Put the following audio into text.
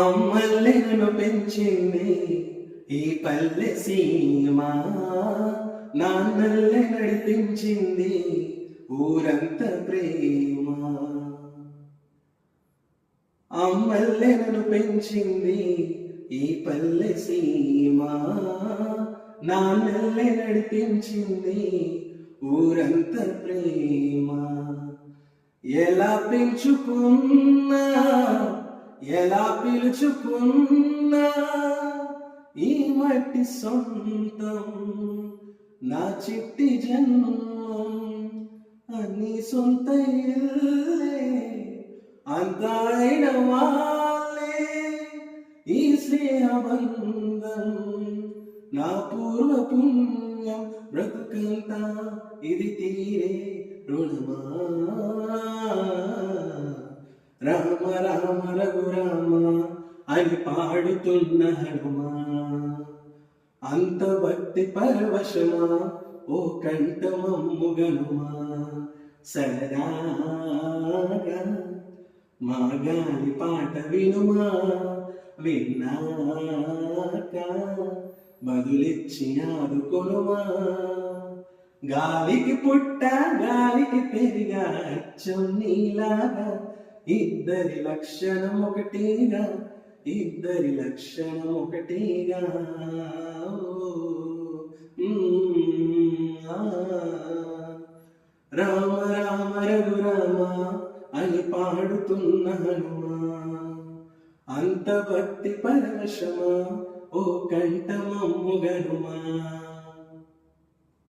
అమ్మల్లి నన్ను పెంచింది ఈ పల్లె సీమ, నాన్నల్లే నడిపించింది ఊరంత ప్రేమ. అమ్మల్లే నన్ను పెంచింది ఈ పల్లె సీమ, నాన్నల్లే నడిపించింది ఊరంత ప్రేమ. ఎలా పెంచుకున్నా ఎలా పిలుచుకున్నా ఈ మట్టి సొంతం, నా చిట్టి జన్మం అన్ని సొంత ఇల్లే, అంతా అయిన వాళ్ళే ఈ స్నేహబంధం. నా పూర్వ పుణ్యం బ్రతుకంతా ఇది తీరే రుణమా. రామ రామ రఘురామ అని పాడుతున్న హనుమా, అంత భక్తి పరవశమా ఓ కంఠమమ్ముగనుమా. సరదాగా మా గాలి పాట వినుమా, విన్నాక బదులిచ్చి ఆదుకొనుమా. గాలికి పుట్ట గాలికి పెరిగా అచ్చం నీలాగా, ఇద్దరి లక్షణం ఒకటిగా, ఇద్దరి లక్షణం ఒకటిగా. రామ రామ రఘురామ అని పాడుతున్న హనుమా, అంత భక్తి పరవశమా ఓ కంఠమమ్ముగనుమా.